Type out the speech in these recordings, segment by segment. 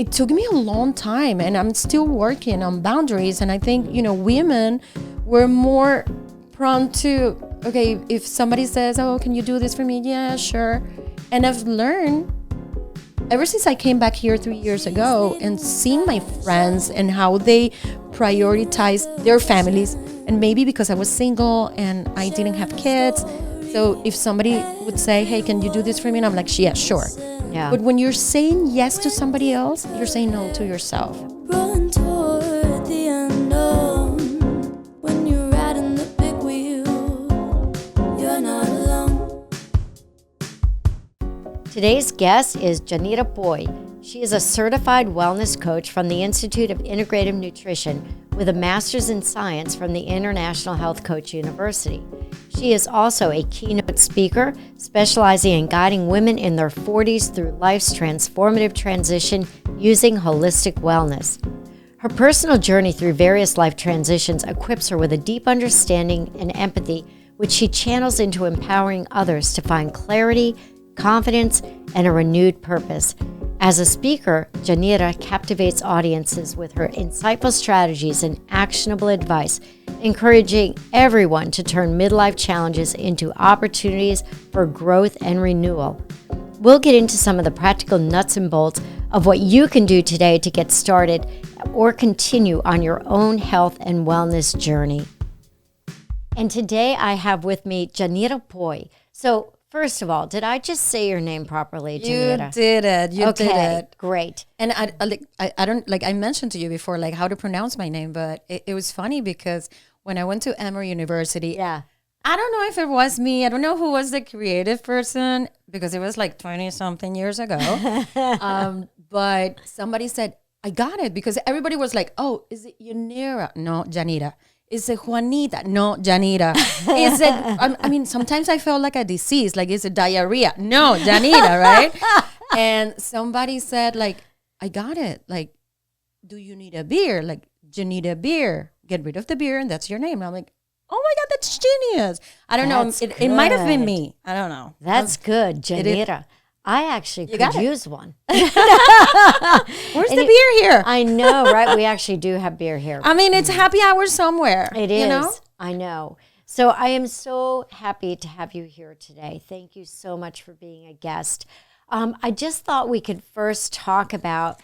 it took me a long time, and I'm still working on boundaries. And I think, women were more prone to, okay, if somebody says, oh, can you do this for me? Yeah, sure. And I've learned ever since I came back here 3 years ago and seeing my friends and how they prioritize their families, and maybe because I was single and I didn't have kids. So if somebody would say, hey, can you do this for me? And I'm like, yeah, sure. Yeah. But when you're saying yes to somebody else, you're saying no to yourself. Rolling toward the unknown. When you're riding the big wheel, you're not alone. Today's guest is Yanira Puy. She is a certified wellness coach from the Institute of Integrative Nutrition with a master's in science from the International Health Coach University. She is also a keynote speaker specializing in guiding women in their 40s through life's transformative transition using holistic wellness. Her personal journey through various life transitions equips her with a deep understanding and empathy, which she channels into empowering others to find clarity, confidence, and a renewed purpose. As a speaker, Yanira captivates audiences with her insightful strategies and actionable advice, encouraging everyone to turn midlife challenges into opportunities for growth and renewal. We'll get into some of the practical nuts and bolts of what you can do today to get started or continue on your own health and wellness journey. And today I have with me Yanira Puy. So, first of all, did I just say your name properly, Yanira? You did it. You did it. Great. And I don't, like I mentioned to you before, like how to pronounce my name, but it was funny because when I went to Emory University, Yeah. I don't know if it was me. I don't know who was the creative person because it was like 20 something years ago. But somebody said, I got it, because everybody was like, oh, is it Yanira? No, Yanira. Is it Juanita? No, Yanira. Is it, I mean, sometimes I felt like a disease, like is it diarrhea? No, Yanira, right? And somebody said, like, I got it. Like, do you need a beer? Like, you need a beer. Get rid of the beer and that's your name. And I'm like, oh my God, that's genius. I don't That's know. It might have been good. me. I don't know. That's good, Yanira. I actually could got it. use one. Where's the beer here? I know, right? We actually do have beer here. I mean, it's happy hour somewhere. It is. You know? I know. So I am so happy to have you here today. Thank you so much for being a guest. I just thought we could first talk about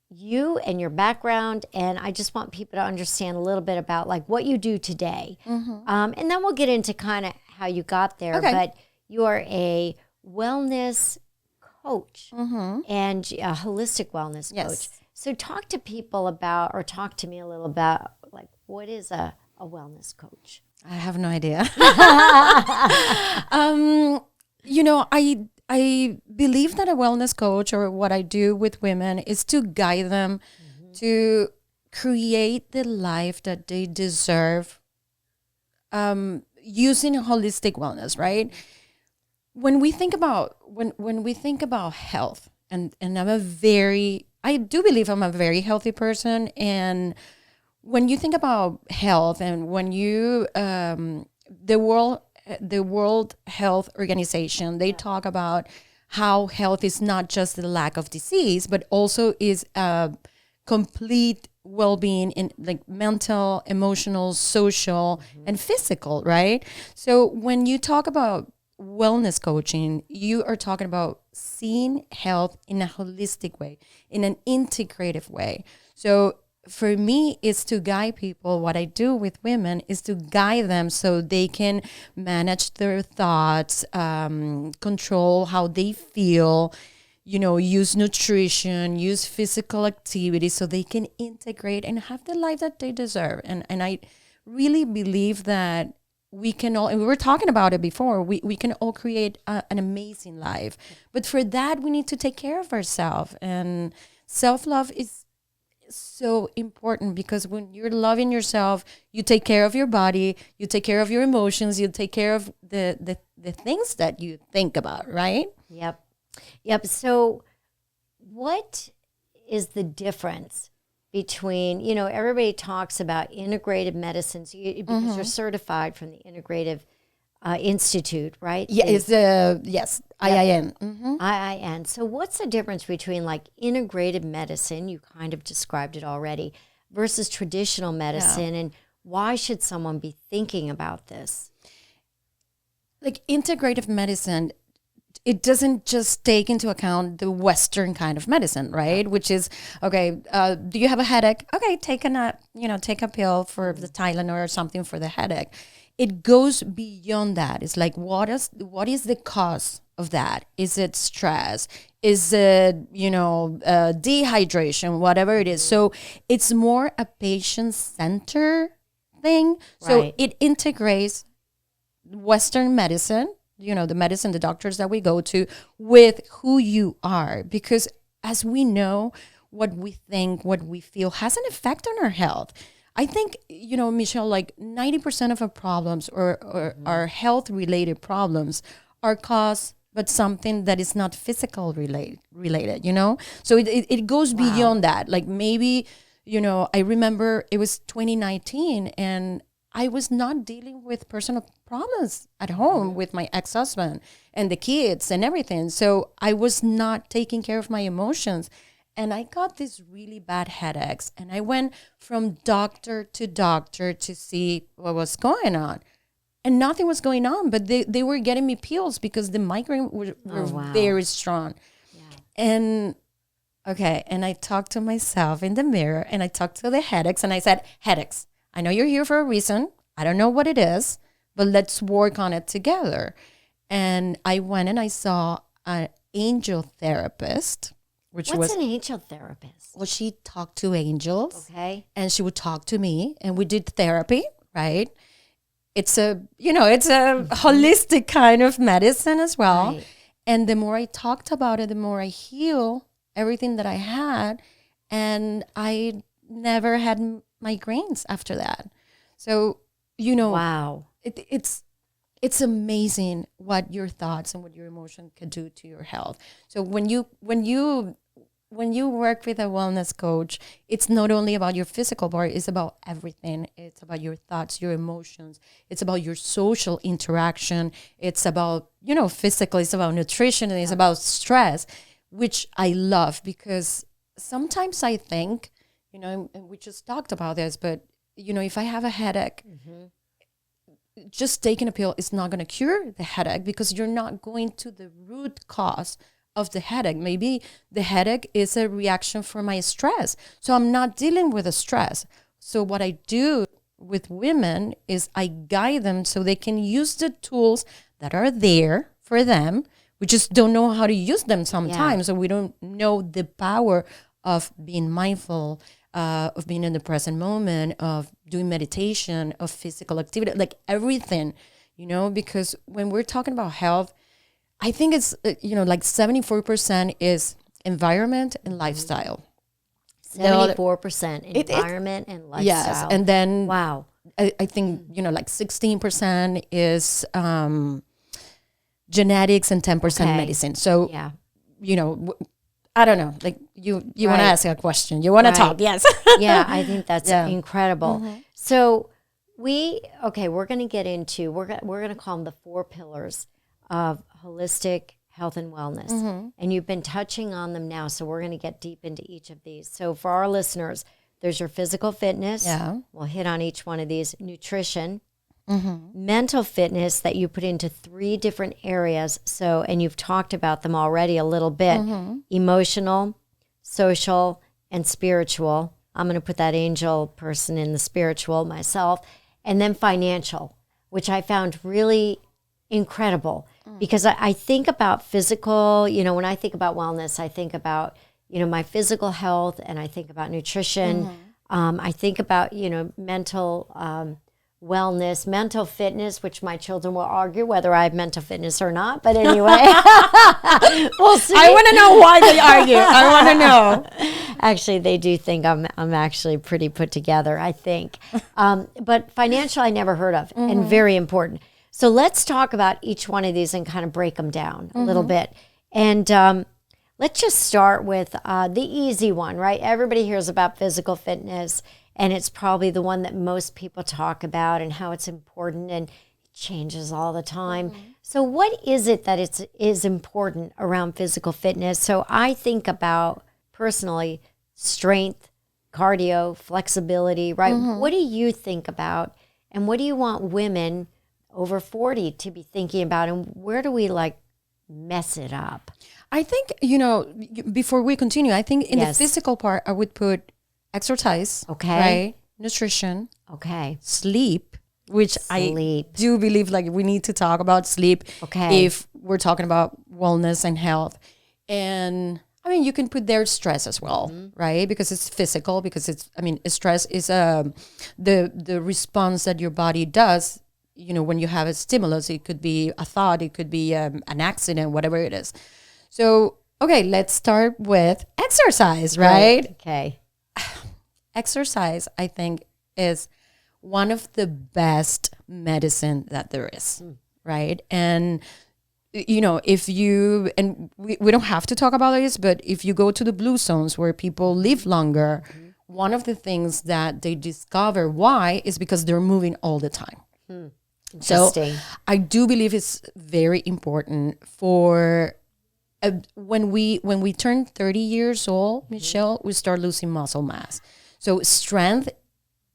you and your background, and I just want people to understand a little bit about like what you do today. And then we'll get into kind of how you got there. Okay. But you are a wellness coach and a holistic wellness Yes. coach. So talk to people about, or talk to me a little about, like, what is a wellness coach? I have no idea. I believe that a wellness coach, or what I do with women, is to guide them to create the life that they deserve, using holistic wellness, right? When we think about when we think about health, and I do believe I'm a very healthy person, and when you think about health, and when you the World Health Organization, they talk about how health is not just the lack of disease, but also is a complete well-being in like mental, emotional, social, and physical, right? So when you talk about wellness coaching, you are talking about seeing health in a holistic way, in an integrative way. So for me, it's to guide people. What I do with women is to guide them so they can manage their thoughts, control how they feel, use nutrition, use physical activity so they can integrate and have the life that they deserve. And I really believe that we can all, and we were talking about it before, we can all create an amazing life. But for that, we need to take care of ourselves. And self-love is so important, because when you're loving yourself, you take care of your body, you take care of your emotions, you take care of the things that you think about, right? Yep. So what is the difference between, everybody talks about integrative medicines because you're certified from the Integrative Institute, right? Yeah, it's yes, IIN. IIN. So what's the difference between like integrative medicine, you kind of described it already, versus traditional medicine, and why should someone be thinking about this? Like integrative medicine, it doesn't just take into account the Western kind of medicine, right? Which is, okay, do you have a headache? Okay, take a pill for the Tylenol or something for the headache. It goes beyond that. It's like, what is the cause of that? Is it stress? Is it, dehydration, whatever it is? So it's more a patient-centered thing. So it integrates Western medicine, the medicine, the doctors that we go to, with who you are. Because as we know, what we think, what we feel has an effect on our health. I think, Michelle, like 90% of our problems or our health-related problems are caused by something that is not physical related, So it goes beyond that. Like maybe, I remember it was 2019 and I was not dealing with personal problems at home with my ex-husband and the kids and everything. So I was not taking care of my emotions. And I got these really bad headaches. And I went from doctor to see what was going on. And nothing was going on, but they were getting me pills because the migraine were very strong. Yeah. And I talked to myself in the mirror and I talked to the headaches and I said, headaches, I know you're here for a reason. I don't know what it is, but let's work on it together. And I went and I saw an angel therapist. What's an angel therapist? Well, she talked to angels. Okay. And she would talk to me and we did therapy, right? It's a holistic kind of medicine as well. Right. And the more I talked about it, the more I heal everything that I had. And I never had migraines after that. So, wow. It's amazing what your thoughts and what your emotion can do to your health. So when you work with a wellness coach, it's not only about your physical part, it's about everything. It's about your thoughts, your emotions. It's about your social interaction. It's about, physical, it's about nutrition, and it's about stress, which I love because sometimes I think, and we just talked about this, but, if I have a headache, just taking a pill is not going to cure the headache because you're not going to the root cause of the headache. Maybe the headache is a reaction for my stress. So I'm not dealing with the stress. So what I do with women is I guide them so they can use the tools that are there for them. We just don't know how to use them sometimes. So we don't know the power of being mindful, of being in the present moment, of doing meditation, of physical activity, like everything, because when we're talking about health, I think it's, like 74% is environment and lifestyle. 74% environment and lifestyle. Yes. And then wow, I think, like 16% is genetics and 10% medicine. So, I don't know, like you want to ask a question. You want to talk. Yes. Yeah, I think that's incredible. Mm-hmm. So we're going to get into, we're going to call them the 4 pillars of holistic health and wellness. Mm-hmm. And you've been touching on them now. So we're going to get deep into each of these. So for our listeners, there's your physical fitness. Yeah. We'll hit on each one of these. Nutrition. Mm-hmm. Mental fitness that you put into 3 different areas. So, and you've talked about them already a little bit. Mm-hmm. Emotional, social, and spiritual. I'm going to put that angel person in the spiritual myself. And then financial, which I found really incredible because I think about physical, when I think about wellness, I think about, my physical health and I think about nutrition. Mm-hmm. I think about, mental wellness, mental fitness, which my children will argue whether I have mental fitness or not. But anyway, we'll see. I want to know why they argue. I want to know. Actually, they do think I'm actually pretty put together, I think. But financial, I never heard of, and very important. So let's talk about each one of these and kind of break them down a little bit. And let's just start with the easy one, right? Everybody hears about physical fitness, and it's probably the one that most people talk about and how it's important. And changes all the time. So what is it that is important around physical fitness? So I think about personally strength, cardio, flexibility, right? What do you think about, and what do you want women over 40 to be thinking about, and where do we like mess it up? I think, before we continue, I think in the physical part, I would put exercise, right? Nutrition, sleep, which I do believe like we need to talk about sleep if we're talking about wellness and health. And I mean, you can put there stress as well, right? Because it's physical, because stress is the response that your body does, when you have a stimulus. It could be a thought, it could be an accident, whatever it is. So, let's start with exercise, right? Okay. Exercise, I think, is one of the best medicine that there is, right? And, if you, and we don't have to talk about this, but if you go to the blue zones where people live longer, one of the things that they discover why is because they're moving all the time. So I do believe it's very important for when we turn 30 years old, Michelle, we start losing muscle mass. So strength,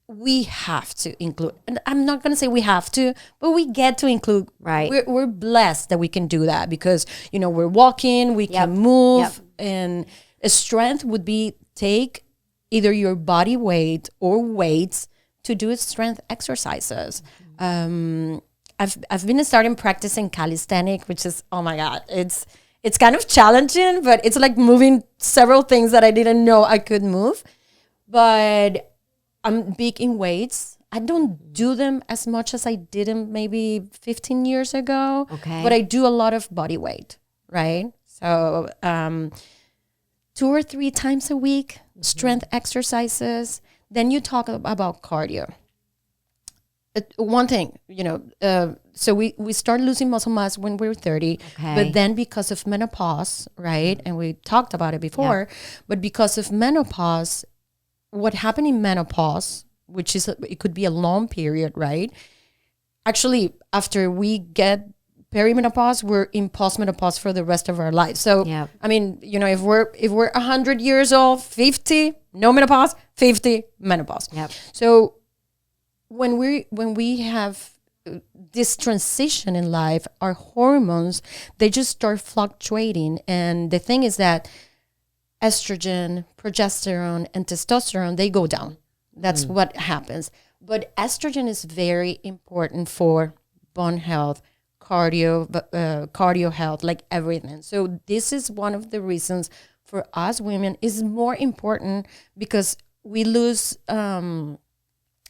we have to include, and I'm not going to say we have to, but we get to include. Right. We're blessed that we can do that because, we're walking, we can move, and a strength would be take either your body weight or weights to do strength exercises. I've been starting practicing calisthenics, which is, oh my God, it's kind of challenging, but it's like moving several things that I didn't know I could move. But I'm big in weights. I don't do them as much as I did them maybe 15 years ago. But I do a lot of body weight, right? So 2 or 3 times a week, strength exercises. Then you talk about cardio. One thing, so we start losing muscle mass when we're 30, but then because of menopause, right? And we talked about it before, but because of menopause, what happened in menopause, which is, it could be a long period, right? Actually, after we get perimenopause, we're in postmenopause for the rest of our lives. So, I mean, if we're 100 years old, 50, no menopause, 50, menopause. So when we have this transition in life, our hormones, they just start fluctuating. And the thing is that estrogen, progesterone, and testosterone, they go down. That's what happens. But estrogen is very important for bone health, cardio health, like everything. So this is one of the reasons for us women is more important because we lose bone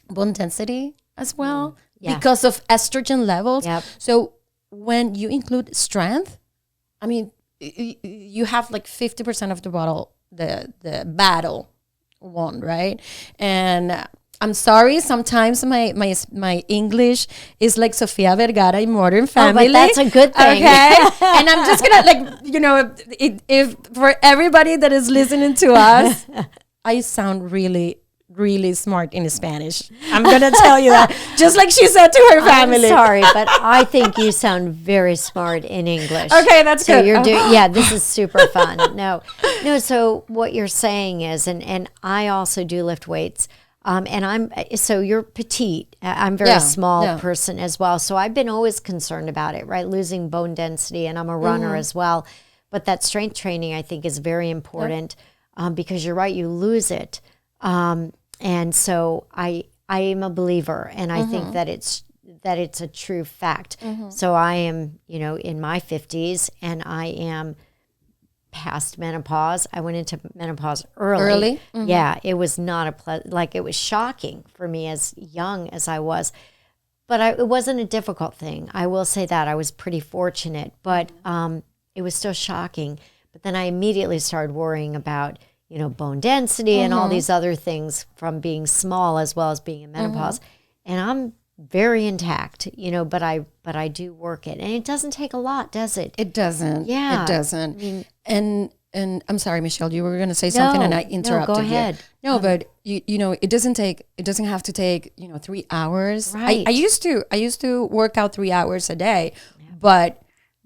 density as well because of estrogen levels. So when you include strength, I mean, you have like 50% of the battle won, right? And I'm sorry, sometimes my English is like Sofia Vergara in Modern Family. But that's a good thing. Okay? And I'm just gonna if for everybody that is listening to us, I sound really, really smart in Spanish. I'm gonna tell you that, just like she said to her family. I'm sorry, but I think you sound very smart in English. Okay, that's so good. You're this is super fun. No. So what you're saying is, and I also do lift weights. So you're petite. I'm very small person as well. So I've been always concerned about it, right? Losing bone density, and I'm a runner as well. But that strength training, I think, is very important because you're right, you lose it. And so I am a believer, and I think that it's a true fact. So I am, in my 50s, and I am past menopause. I went into menopause early. Yeah, it was not it was shocking for me as young as I was. But it wasn't a difficult thing. I will say that. I was pretty fortunate, but it was still shocking. But then I immediately started worrying about bone density and all these other things from being small as well as being in menopause. And I'm very intact, but I do work it. And it doesn't take a lot, does it? It doesn't. Yeah. It doesn't. I mean, and and I'm sorry, Michelle, you were going to say something and I interrupted go you. ahead. No, but you know, it doesn't have to take, 3 hours. Right. I used to work out 3 hours a day, but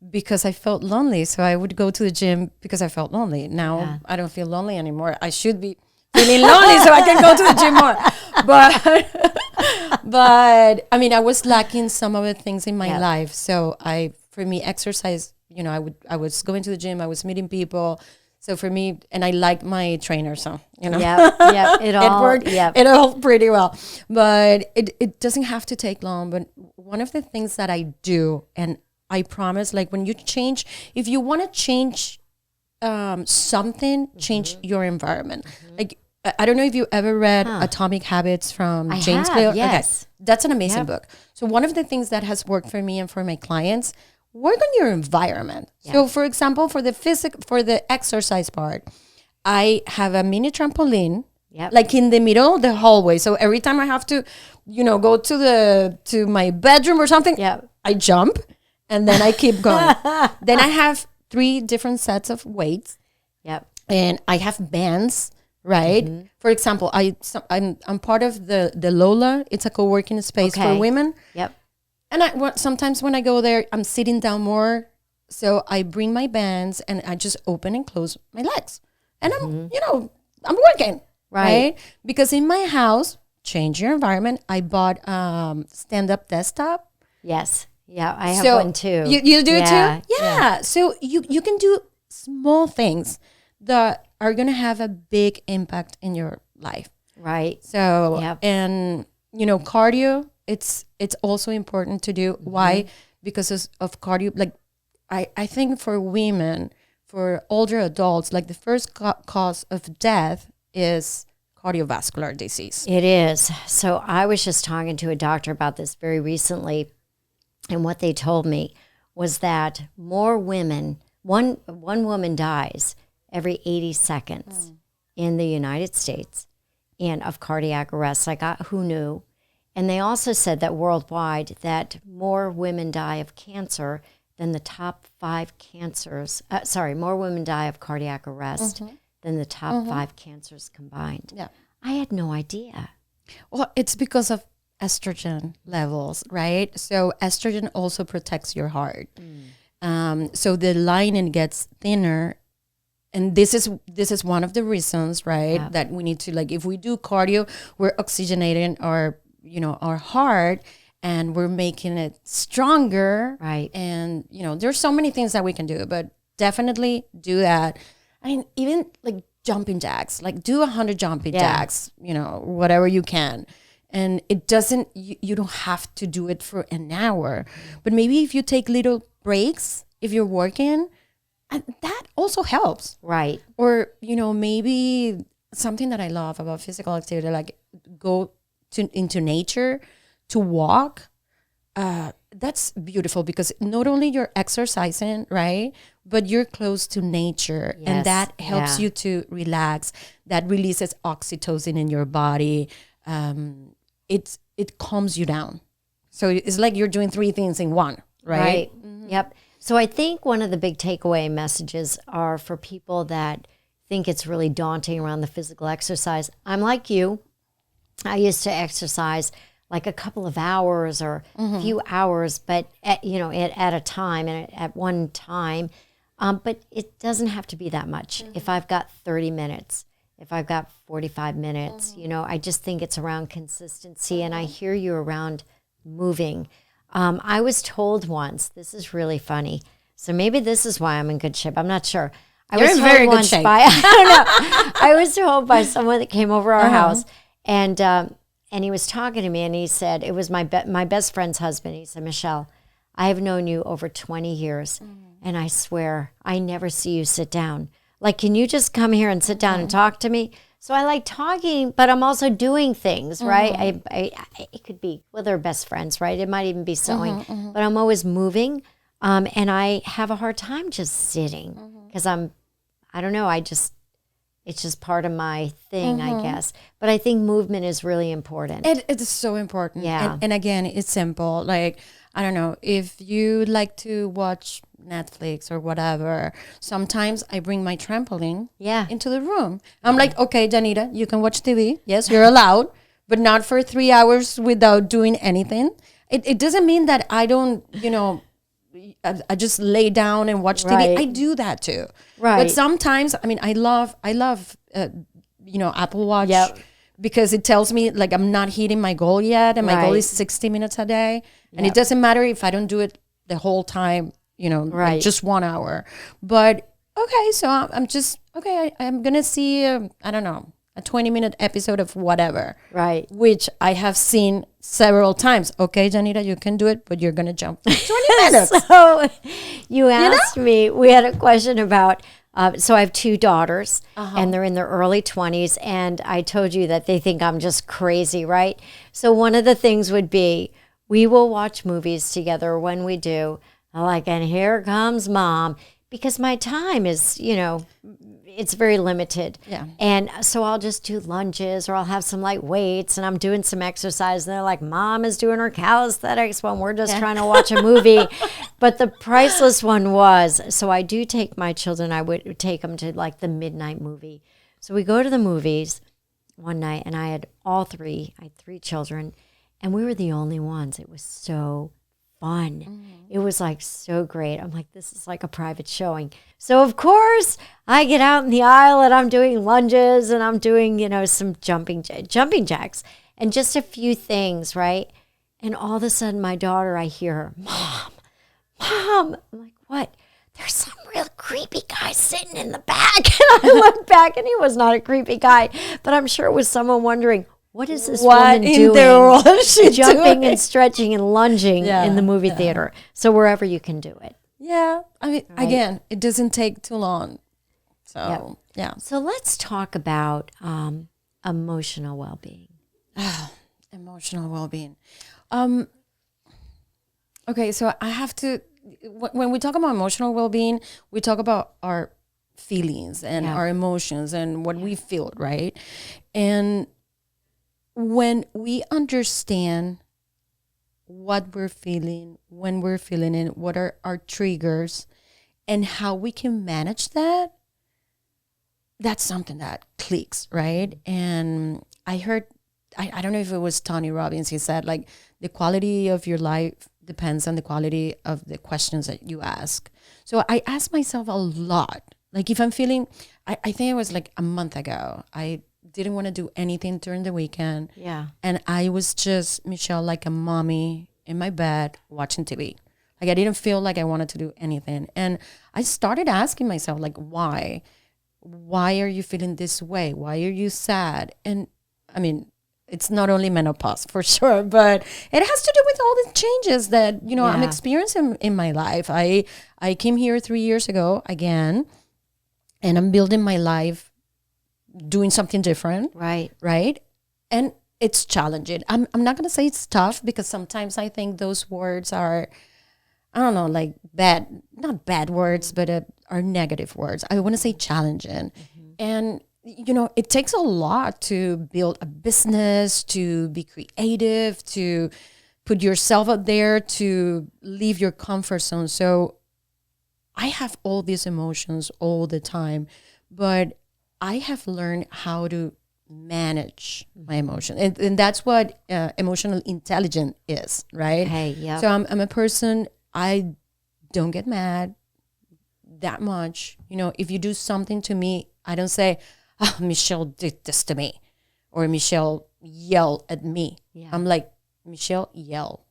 because I felt lonely, so I would go to the gym because I felt lonely. Now I don't feel lonely anymore. I should be feeling lonely so I can go to the gym more. But I mean, I was lacking some of the things in my life. So for me, exercise, I was going to the gym, I was meeting people. So for me, and I liked my trainer, so, It all worked. It all pretty well. But it doesn't have to take long. But one of the things that I do, and I promise, like when you change, if you want to change something, change your environment. Like, I don't know if you ever read Atomic Habits from James Clear. Yes. Okay. That's an amazing book. So one of the things that has worked for me and for my clients, work on your environment. Yeah. So for example, for the exercise part, I have a mini trampoline, like in the middle of the hallway. So every time I have to, go to my bedroom or something, I jump and then I keep going. Then I have 3 different sets of weights. And I have bands. Right. Mm-hmm. For example, I'm part of the Lola. It's a co-working space for women. And sometimes when I go there, I'm sitting down more. So I bring my bands and I just open and close my legs. And I'm working. Right. Because in my house, change your environment. I bought stand-up desktop. Yes. Yeah, I have one too. You do too? Yeah. So you can do small things that are going to have a big impact in your life. Right. So, and, cardio, it's also important to do. Mm-hmm. Why? Because of cardio. Like, I think for women, for older adults, like the first cause of death is cardiovascular disease. It is. So I was just talking to a doctor about this very recently. And what they told me was that more women, one woman dies every 80 seconds in the United States and of cardiac arrest. Like, who knew? And they also said that worldwide that more women die of cancer than the top 5 cancers. More women die of cardiac arrest than the top 5 cancers combined. Yeah. I had no idea. Well, it's because of estrogen levels, right? So estrogen also protects your heart. So the lining gets thinner. And this is one of the reasons, right, that we need to, like, if we do cardio, we're oxygenating our heart and we're making it stronger. Right. And, there's so many things that we can do, but definitely do that. I mean, even like jumping jacks, like do 100 jumping jacks, whatever you can. And it doesn't, you don't have to do it for an hour, but maybe if you take little breaks, if you're working, and that also helps. Right. Or, maybe something that I love about physical activity, like go into nature to walk. That's beautiful because not only you're exercising, right, but you're close to nature. Yes. And that helps you to relax. That releases oxytocin in your body. It calms you down. So it's like you're doing 3 things in one, right? Right. Mm-hmm. Yep. So I think one of the big takeaway messages are for people that think it's really daunting around the physical exercise. I'm like you. I used to exercise like a couple of hours or a few hours, but at a time and at one time. But it doesn't have to be that much. If I've got 30 minutes, if I've got 45 minutes, I just think it's around consistency. And I hear you around moving. I was told once, this is really funny. So maybe this is why I'm in good shape. I'm not sure. You're in very good shape. I don't know. I was told by someone that came over our house, and he was talking to me, and he said, it was my best friend's husband. He said, Michelle, I have known you over 20 years, and I swear I never see you sit down. Like, can you just come here and sit down and talk to me? So I like talking, but I'm also doing things, right? It could be, well, they're best friends, right? It might even be sewing, but I'm always moving. And I have a hard time just sitting because I don't know. It's just part of my thing, I guess. But I think movement is really important. It's so important. Yeah. And again, it's simple. Like, I don't know, if you like to watch Netflix or whatever, sometimes I bring my trampoline into the room. I'm like, okay, Janita, you can watch TV. Yes, you're allowed, but not for 3 hours without doing anything. It doesn't mean that I don't, I just lay down and watch TV. Right. I do that too. Right. But sometimes, I mean, I love, Apple Watch because it tells me like I'm not hitting my goal yet. And my goal is 60 minutes a day. And it doesn't matter if I don't do it the whole time, like just 1 hour. But okay, so I'm just, I'm going to see, I don't know, a 20-minute episode of whatever. Right. Which I have seen several times. Okay, Janita, you can do it, but you're going to jump 20 minutes. So you asked me, we had a question about, so I have 2 daughters and they're in their early 20s. And I told you that they think I'm just crazy, right? So one of the things would be, we will watch movies together when we do. I'm like, and here comes mom. Because my time is, it's very limited. Yeah. And so I'll just do lunges or I'll have some light weights and I'm doing some exercise. And they're like, mom is doing her calisthenics when we're just trying to watch a movie. But the priceless one was, so I do take my children, I would take them to like the midnight movie. So we go to the movies one night and I had I had 3 children and we were the only ones. It was so fun. It was like so great. I'm like, this is like a private showing. So of course I get out in the aisle and I'm doing lunges and I'm doing, some jumping jacks and just a few things, right? And all of a sudden my daughter, I hear her, Mom. I'm like, what? There's some real creepy guy sitting in the back. And I looked back and he was not a creepy guy, but I'm sure it was someone wondering, what is this woman doing? Jumping and stretching and lunging in the movie theater. So wherever you can do it. Yeah. I mean, again, it doesn't take too long. So, yeah. So let's talk about emotional well-being. Emotional well-being. Okay, so I have to, when we talk about emotional well-being, we talk about our feelings and our emotions and what we feel, right? And when we understand what we're feeling, when we're feeling it, what are our triggers, and how we can manage that, that's something that clicks, right? And I heard, I don't know if it was Tony Robbins, he said, like, the quality of your life depends on the quality of the questions that you ask. So I ask myself a lot. Like, if I'm feeling, I think it was like a month ago, I didn't want to do anything during the weekend. Yeah. And I was just, Michelle, like a mommy in my bed watching TV. Like, I didn't feel like I wanted to do anything. And I started asking myself, like, why? Why are you feeling this way? Why are you sad? And I mean, it's not only menopause for sure, but it has to do with all the changes that, I'm experiencing in my life. I came here 3 years ago again, and I'm building my life doing something different. Right. And it's challenging. I'm not going to say it's tough, because sometimes I think those words are, I don't know, like not bad words, but are negative words. I want to say challenging. And, it takes a lot to build a business, to be creative, to put yourself out there, to leave your comfort zone. So I have all these emotions all the time, but I have learned how to manage my emotion. And that's what emotional intelligence is, right? So I'm a person, I don't get mad that much. If you do something to me, I don't say, oh, Michelle did this to me, or Michelle yelled at me. I'm like, Michelle, yell.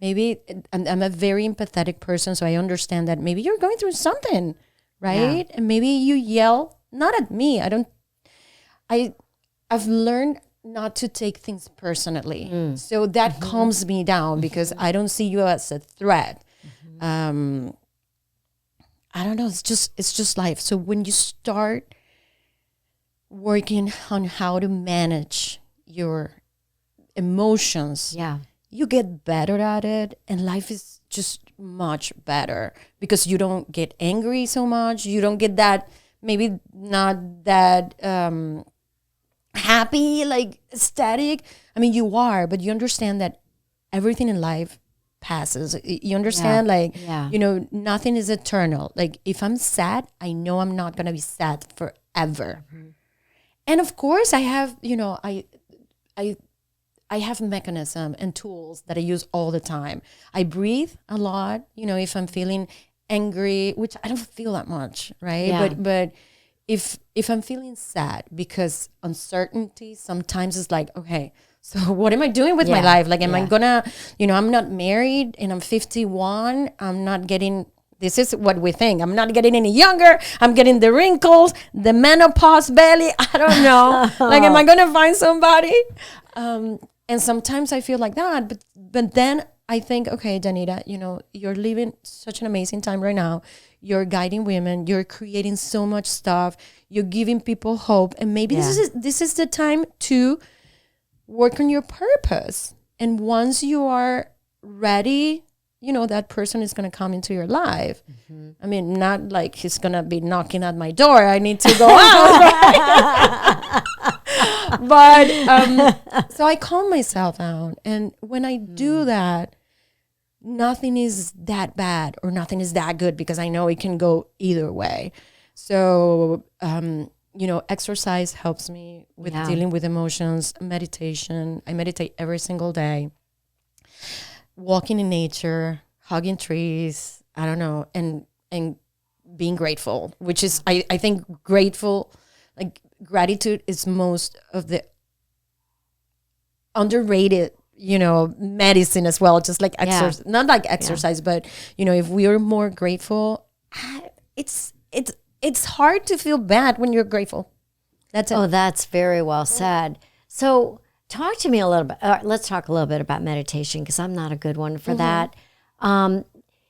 Maybe I'm a very empathetic person, so I understand that maybe you're going through something, right? And maybe you yell, not at me. I've learned not to take things personally. So that calms me down, because I don't see you as a threat. I don't know. It's just life. So when you start working on how to manage your emotions, you get better at it, and life is just much better, because you don't get angry so much. You don't get that maybe not that happy, like ecstatic. I mean, you are, but you understand that everything in life passes. You understand, nothing is eternal. Like if I'm sad, I know I'm not gonna be sad forever. And of course, I have, I have mechanism and tools that I use all the time. I breathe a lot, if I'm feeling angry, which I don't feel that much, right? Yeah. But if I'm feeling sad, because uncertainty sometimes is like, okay, so what am I doing with my life? Like, am I gonna, I'm not married and I'm 51. I'm not getting, this is what we think. I'm not getting any younger. I'm getting the wrinkles, the menopause belly. I don't know. Like, am I gonna find somebody? And sometimes I feel like that, but then I think, okay, Danita, you're living such an amazing time right now. You're guiding women. You're creating so much stuff. You're giving people hope, and maybe this is the time to work on your purpose. And once you are ready, that person is going to come into your life. I mean, not like he's going to be knocking at my door. I need to go out. Right? But so I calm myself down. And when I do that, nothing is that bad or nothing is that good, because I know it can go either way. So, exercise helps me with dealing with emotions, meditation. I meditate every single day. Walking in nature, hugging trees, I don't know, and being grateful, which is, I think gratitude is most of the underrated, medicine as well, just like exercise, not like exercise, but, if we are more grateful, it's hard to feel bad when you're grateful. That's it. Oh, that's very well said. So talk to me a little bit. Let's talk a little bit about meditation, because I'm not a good one for that.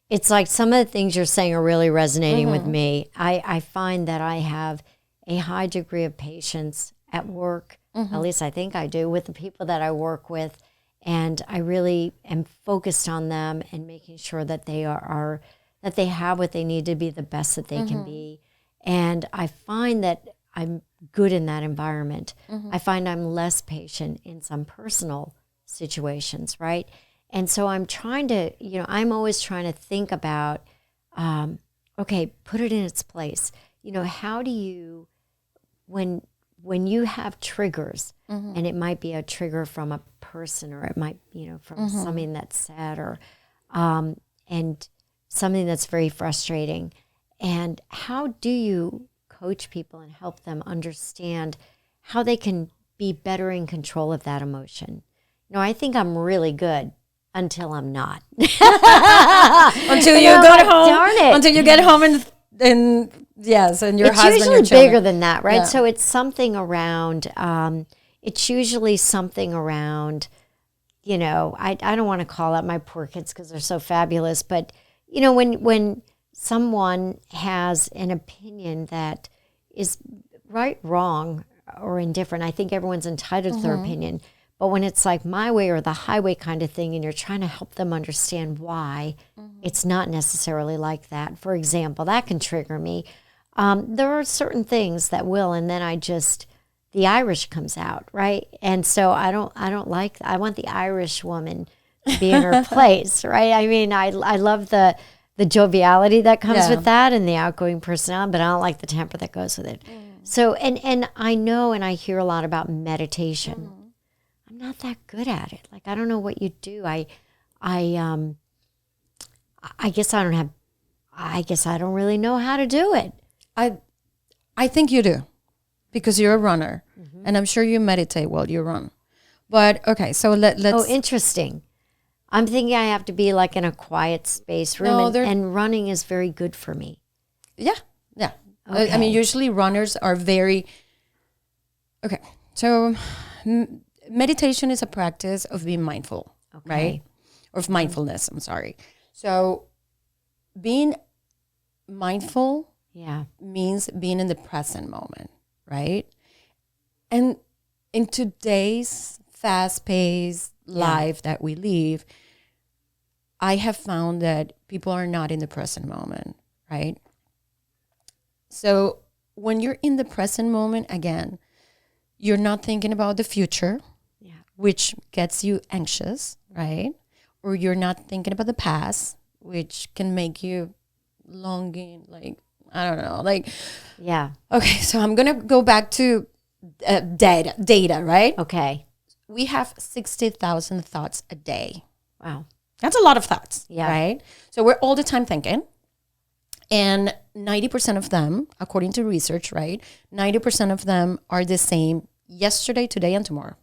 It's like some of the things you're saying are really resonating with me. I find that I have a high degree of patience at work, at least I think I do, with the people that I work with. And I really am focused on them and making sure that they are that they have what they need to be the best that they can be. And I find that I'm good in that environment. I find I'm less patient in some personal situations, right? And so I'm trying to, I'm always trying to think about, okay, put it in its place. How do you, when you have triggers, and it might be a trigger from a person, or it might, from something that's sad, or, and something that's very frustrating. And how do you coach people and help them understand how they can be better in control of that emotion? I think I'm really good until I'm not. Until you go home. Darn it. Until you get home and yes, and your husband. It's usually your children. bigger than that, right? Yeah. So it's something around. It's usually something around. I don't want to call out my poor kids because they're so fabulous, but when someone has an opinion that is right, wrong, or indifferent, I think everyone's entitled to their opinion. But when it's like my way or the highway kind of thing, and you're trying to help them understand why it's not necessarily like that, for example, that can trigger me. There are certain things that will, and then the Irish comes out, right? And so I want the Irish woman to be in her place, right? I mean, I love the joviality that comes with that, and the outgoing personality, but I don't like the temper that goes with it. So, and I know, and I hear a lot about meditation. I'm not that good at it. Like, I don't know what you do. I guess I don't really know how to do it. I think you do, because you're a runner, and I'm sure you meditate while you run. But okay, so let's. Oh, interesting. I'm thinking I have to be like in a quiet space room, and running is very good for me. Yeah. Okay. I mean, usually runners are very. Okay, so meditation is a practice of being mindful, right? Or of mindfulness. I'm sorry. So being mindful means being in the present moment, right? And in today's fast-paced life that we live, I have found that people are not in the present moment, right? So when you're in the present moment, again, you're not thinking about the future, which gets you anxious, right? Or you're not thinking about the past, which can make you longing, like, I don't know, like, Okay, so I'm going to go back to data, right? Okay. We have 60,000 thoughts a day. Wow. That's a lot of thoughts, right? So we're all the time thinking. And 90% of them, according to research, right? 90% of them are the same yesterday, today, and tomorrow.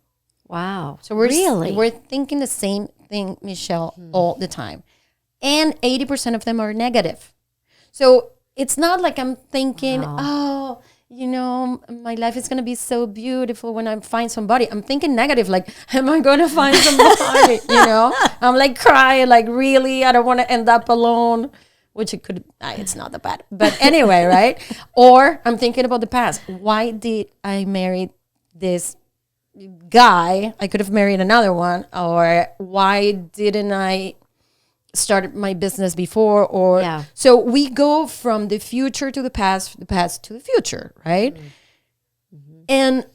Wow. So we're thinking the same thing, Michelle, all the time. And 80% of them are negative. So it's not like I'm thinking, oh, you know, my life is going to be so beautiful when I find somebody. I'm thinking negative, like, am I going to find somebody? You know, I'm like crying, like, really, I don't want to end up alone, which it could, it's not that bad. But anyway, right? Or I'm thinking about the past. Why did I marry this guy? I could have married another one. Or why didn't I start my business before? Or so we go from the future to the past to the future, right? Mm-hmm. And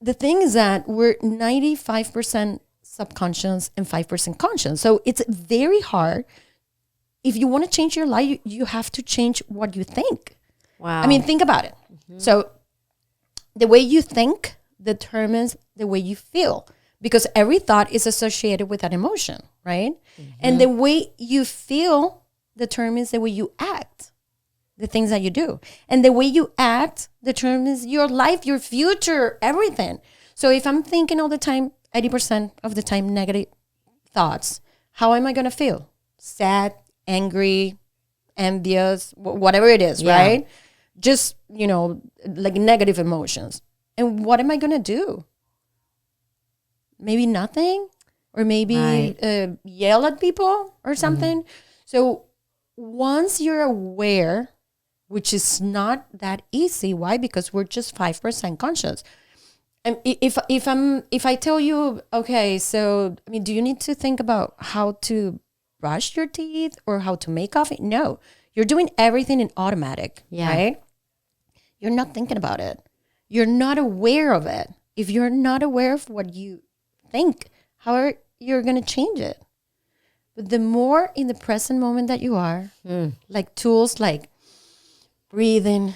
the thing is that we're 95% subconscious and 5% conscious. So it's very hard. If you want to change your life, you have to change what you think. Wow. I mean, think about it. Mm-hmm. So the way you think determines the way you feel, because every thought is associated with an emotion, right? Mm-hmm. And the way you feel determines the way you act, the things that you do. And the way you act determines your life, your future, everything. So if I'm thinking all the time, 80% of the time, negative thoughts, how am I going to feel? Sad, angry, envious, whatever it is, right? Just, you know, like negative emotions. And what am I going to do? Maybe nothing, or maybe yell at people or something. Mm-hmm. So once you're aware, which is not that easy. Why? Because we're just 5% conscious. And if I tell you, okay, so I mean, do you need to think about how to brush your teeth or how to make coffee? No, you're doing everything in automatic, right? You're not thinking about it. You're not aware of it. If you're not aware of what you think, how are you going to change it? But the more in the present moment that you are, like tools like breathing,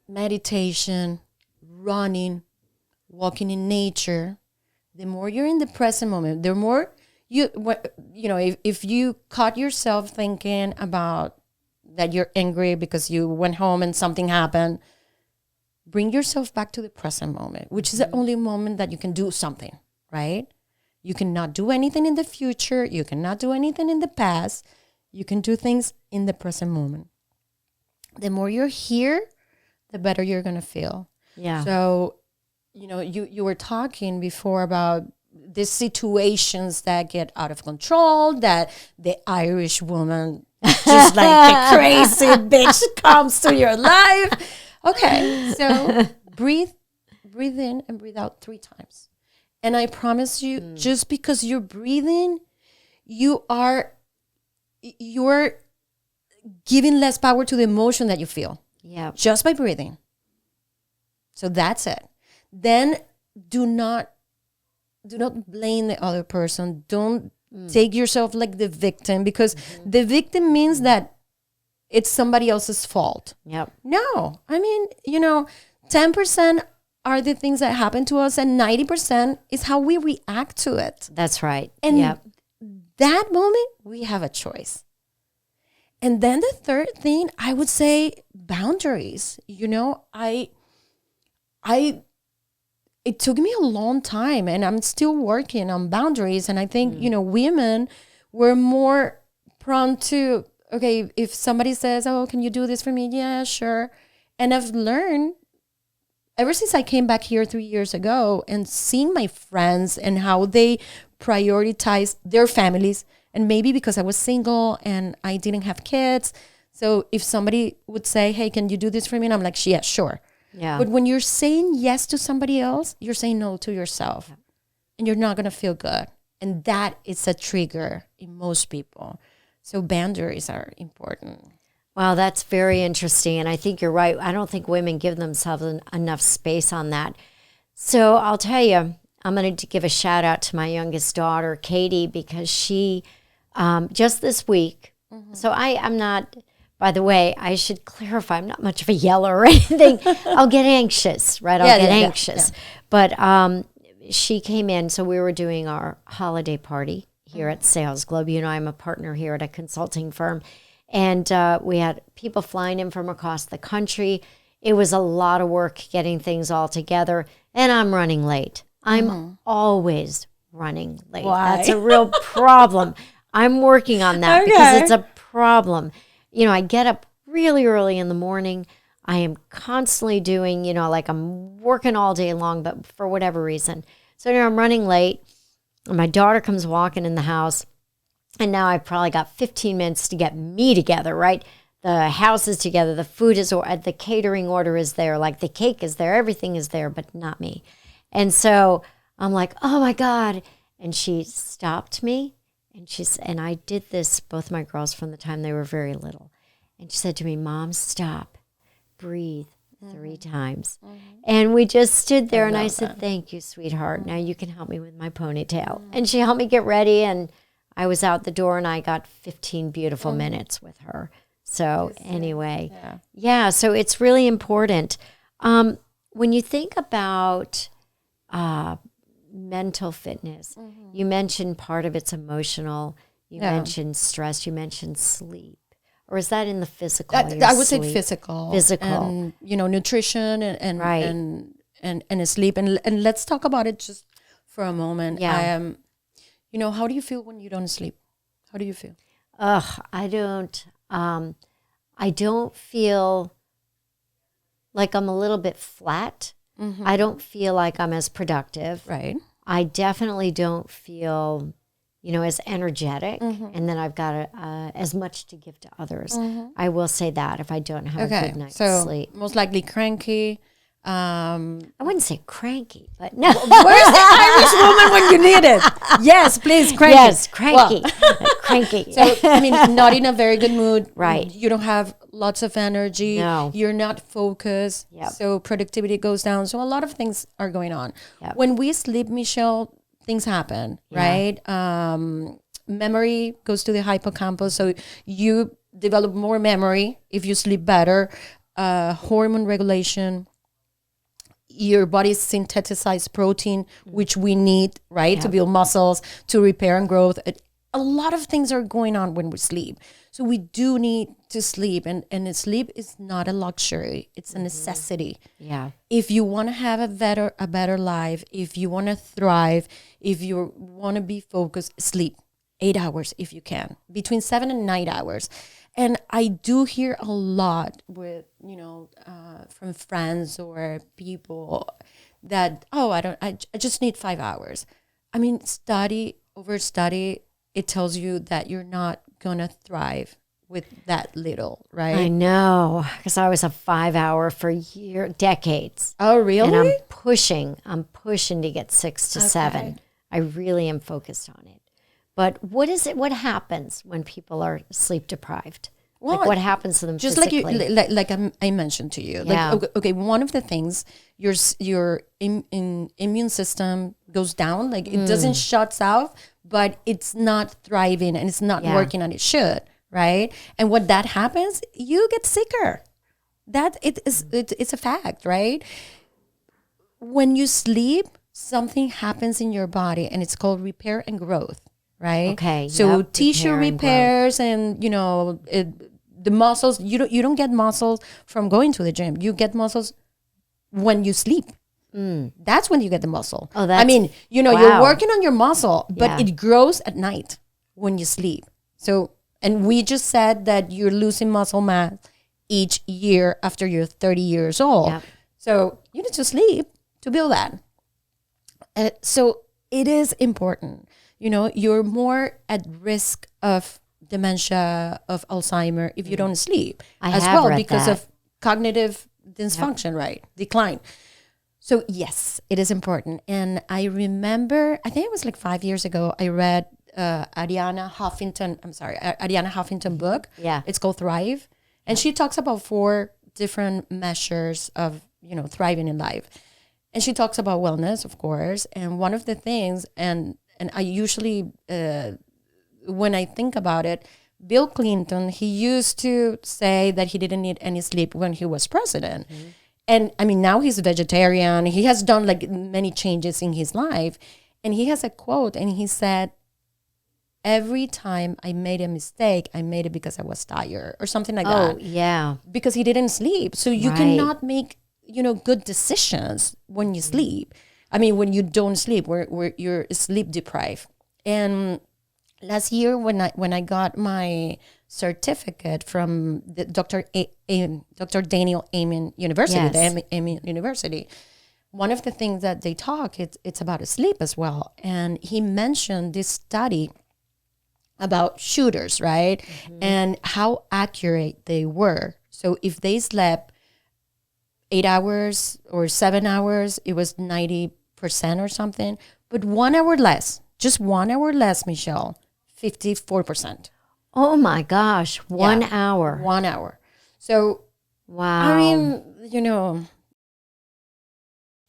meditation, running, walking in nature, the more you're in the present moment, the more you know, if you caught yourself thinking about that you're angry because you went home and something happened, bring yourself back to the present moment, which is the only moment that you can do something, right? You cannot do anything in the future. You cannot do anything in the past. You can do things in the present moment. The more you're here, the better you're going to feel. Yeah. So, you know, you were talking before about these situations that get out of control, that the Irish woman, just like the crazy bitch, comes to your life. Okay, so breathe in and breathe out 3 times. And I promise you, just because you're breathing, you're giving less power to the emotion that you feel. Yeah. Just by breathing. So that's it. Then do not blame the other person. Don't take yourself like the victim, because the victim means that it's somebody else's fault. Yep. No. I mean, you know, 10% are the things that happen to us, and 90% is how we react to it. That's right. And that moment, we have a choice. And then the third thing, I would say boundaries. You know, it took me a long time, and I'm still working on boundaries. And I think, you know, women were more prone to, okay, if somebody says, oh, can you do this for me? Yeah, sure. And I've learned ever since I came back here 3 years ago and seeing my friends and how they prioritize their families, and maybe because I was single and I didn't have kids. So if somebody would say, hey, can you do this for me? And I'm like, yeah, sure. Yeah. But when you're saying yes to somebody else, you're saying no to yourself. Yeah. And you're not going to feel good. And that is a trigger in most people. So boundaries are important. Wow, that's very interesting. And I think you're right. I don't think women give themselves enough space on that. So I'll tell you, I'm going to give a shout out to my youngest daughter, Katie, because she just this week. So I'm not, by the way, I should clarify, I'm not much of a yeller or anything. I'll get anxious, right? I'll get anxious. But she came in, so we were doing our holiday party here at Sales Globe. You know, I'm a partner here at a consulting firm. And we had people flying in from across the country. It was a lot of work getting things all together. And I'm running late. I'm always running late. Why? That's a real problem. I'm working on that because it's a problem. You know, I get up really early in the morning. I am constantly doing, you know, like I'm working all day long, but for whatever reason. So now I'm running late. And my daughter comes walking in the house. And now I've probably got 15 minutes to get me together, right? The house is together. The food is, the catering order is there. Like the cake is there. Everything is there, but not me. And so I'm like, oh my God. And she stopped me. And I did this, both my girls from the time they were very little. And she said to me, Mom, stop, breathe 3 times. And we just stood there and I said, thank you, sweetheart. Now you can help me with my ponytail. And she helped me get ready and I was out the door and I got 15 beautiful minutes with her. So anyway, so it's really important. When you think about mental fitness, you mentioned part of it's emotional, you mentioned stress, you mentioned sleep. Or is that in the physical? I would say physical. Physical. And, you know, nutrition and sleep. And let's talk about it just for a moment. Yeah. You know, how do you feel when you don't sleep? How do you feel? I don't feel like I'm a little bit flat. I don't feel like I'm as productive. Right. I definitely don't feel, you know, as energetic. And then I've got as much to give to others. I will say that if I don't have a good night's sleep. Most likely cranky. I wouldn't say cranky, but no. Where's the Irish woman when you need it? Yes, please, cranky. Yes, cranky. Cranky. So, I mean, not in a very good mood. Right. You don't have lots of energy. No. You're not focused. Yep. So productivity goes down. So a lot of things are going on. Yep. When we sleep, Michelle, things happen, right? Memory goes to the hippocampus. So you develop more memory if you sleep better. Hormone regulation. Your body synthesizes protein, which we need, right, to build muscles, to repair and growth. A lot of things are going on when we sleep. So we do need to sleep. And sleep is not a luxury. It's a necessity. Yeah. If you want to have a better life, if you want to thrive, if you want to be focused, sleep 8 hours if you can, between 7 and 9 hours. And I do hear a lot with, you know, from friends or people that, I just need 5 hours. I mean, over study, it tells you that you're not going to thrive with that little, right? I know, because I was a 5 hour for decades. Oh, really? And I'm pushing to get 6 to 7. I really am focused on it. But what happens when people are sleep deprived? Well, like what happens to them just physically? like I mentioned to you. Yeah. Like, okay, one of the things, your immune system goes down. Like it doesn't shut off, but it's not thriving and it's not working on it should, right? And when that happens, you get sicker. It's a fact, right? When you sleep, something happens in your body and it's called repair and growth. Right. Okay. So tissue repairs and you know the muscles. You don't get muscles from going to the gym. You get muscles when you sleep. That's when you get the muscle. Oh, I mean, you know, you're working on your muscle, but it grows at night when you sleep. So, and we just said that you're losing muscle mass each year after you're 30 years old. Yep. So you need to sleep to build that. So it is important. You know, you're more at risk of dementia, of Alzheimer, if you don't sleep because of cognitive dysfunction, right? Decline. So yes, it is important. And I remember, I think it was like 5 years ago, I read Arianna Huffington book. Yeah. It's called Thrive. And she talks about 4 different measures of, thriving in life. And she talks about wellness, of course. And one of the things, and I usually, when I think about it, Bill Clinton, he used to say that he didn't need any sleep when he was president. Mm-hmm. And I mean, now he's a vegetarian. He has done like many changes in his life. And he has a quote, and he said, every time I made a mistake, I made it because I was tired or something like that. Oh, yeah. Because he didn't sleep. So you cannot make, good decisions when you sleep. I mean, when you don't sleep, where you're sleep deprived. And last year when I got my certificate from the Dr. Daniel Amen University, Yes. the Amen University, one of the things that they talk, it's about sleep as well. And he mentioned this study about shooters, right? Mm-hmm. And how accurate they were. So if they slept 8 hours or 7 hours, it was 90% or something. But 1 hour less, just 1 hour less, Michelle, 54%. Oh my gosh, 1 hour. 1 hour. So, wow. I mean,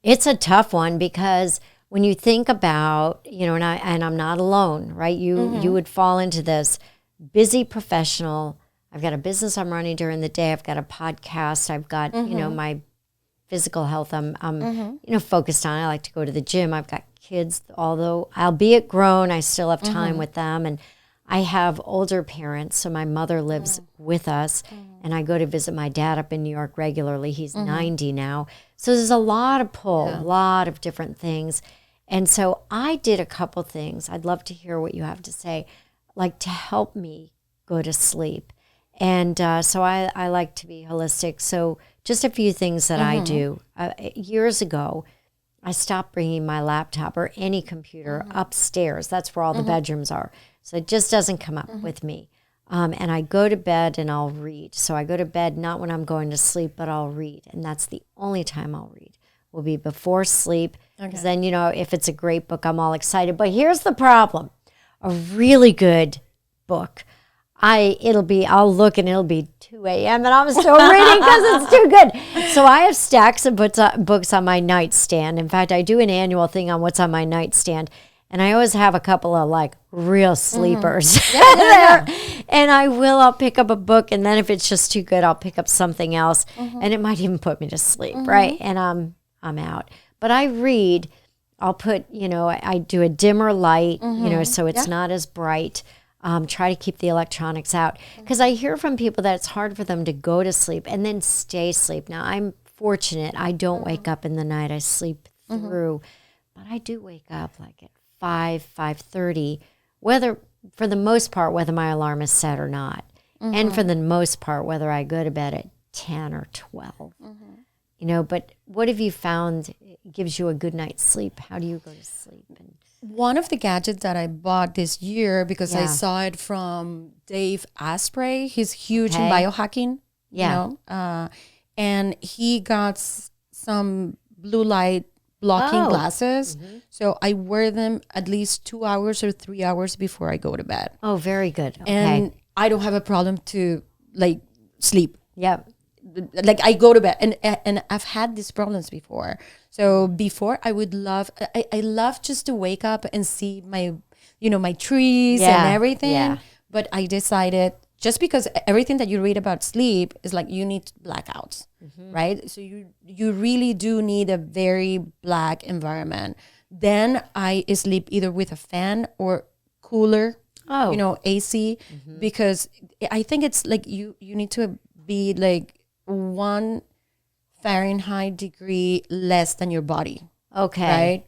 It's a tough one because when you think about, and I'm not alone, right? You would fall into this busy professional. I've got a business I'm running during the day. I've got a podcast. I've got, my physical health I'm focused on. I like to go to the gym. I've got kids, although albeit grown, I still have time with them. And I have older parents, so my mother lives with us, and I go to visit my dad up in New York regularly. He's 90 now. So there's a lot of pull, a lot of different things. And so I did a couple things. I'd love to hear what you have to say, like to help me go to sleep. And so I like to be holistic. So just a few things that I do. Years ago, I stopped bringing my laptop or any computer upstairs. That's where all the bedrooms are. So it just doesn't come up with me. And I go to bed and I'll read. So I go to bed not when I'm going to sleep, but I'll read. And that's the only time I'll read. Will be before sleep. Because then, if it's a great book, I'm all excited. But here's the problem. A really good book, I'll look and it'll be 2 a.m. and I'm still reading because it's too good. So I have stacks of books on my nightstand. In fact, I do an annual thing on what's on my nightstand. And I always have a couple of like real sleepers there. And I'll pick up a book. And then if it's just too good, I'll pick up something else. And it might even put me to sleep, right? And I'm out. But I read, I'll put, I do a dimmer light, so it's not as bright. Try to keep the electronics out. Because I hear from people that it's hard for them to go to sleep and then stay asleep. Now, I'm fortunate. I don't wake up in the night. I sleep through. But I do wake up like at 5:30, for the most part, whether my alarm is set or not. And for the most part, whether I go to bed at 10 or 12. But what have you found gives you a good night's sleep? How do you go to sleep? One of the gadgets that I bought this year, because I saw it from Dave Asprey, he's huge in biohacking, and he got some blue light blocking glasses. So I wear them at least 2 hours or 3 hours before I go to bed. Oh, very good. Okay. And I don't have a problem to sleep. Yep. Like I go to bed and I've had these problems before. So before I love just to wake up and see my trees and everything. Yeah. But I decided, just because everything that you read about sleep is like you need blackouts, right? So you really do need a very black environment. Then I sleep either with a fan or cooler, AC, because I think it's like you need to be like 1 Fahrenheit degree less than your body. Okay. Right?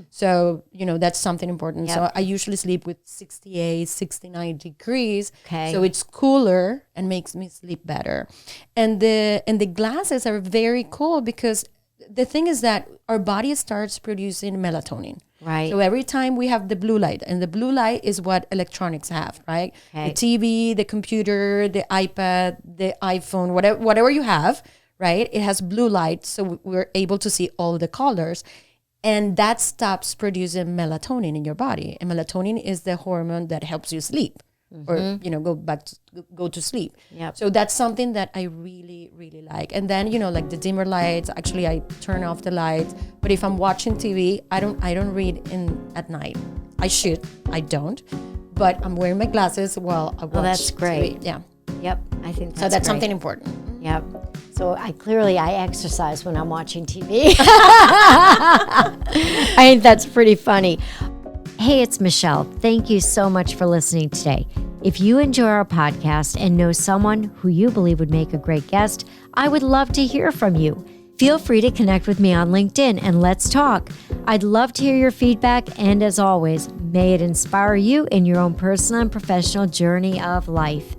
So, that's something important. Yep. So I usually sleep with 68, 69 degrees. Okay. So it's cooler and makes me sleep better. And the glasses are very cool because the thing is that our body starts producing melatonin. Right. So every time we have the blue light, and the blue light is what electronics have, right? Okay. The TV, the computer, the iPad, the iPhone, whatever you have, right? It has blue light, so we're able to see all the colors. And that stops producing melatonin in your body. And melatonin is the hormone that helps you sleep, or go to sleep. Yep. So that's something that I really, really like. And then like the dimmer lights. Actually, I turn off the lights. But if I'm watching TV, I don't read at night. I should. I don't. But I'm wearing my glasses while I watch. Oh, that's great. TV. Yeah. Yep, I think So that's great. something important. Yep. So I exercise when I'm watching TV. I think that's pretty funny. Hey, it's Michelle. Thank you so much for listening today. If you enjoy our podcast and know someone who you believe would make a great guest, I would love to hear from you. Feel free to connect with me on LinkedIn and let's talk. I'd love to hear your feedback, and as always, may it inspire you in your own personal and professional journey of life.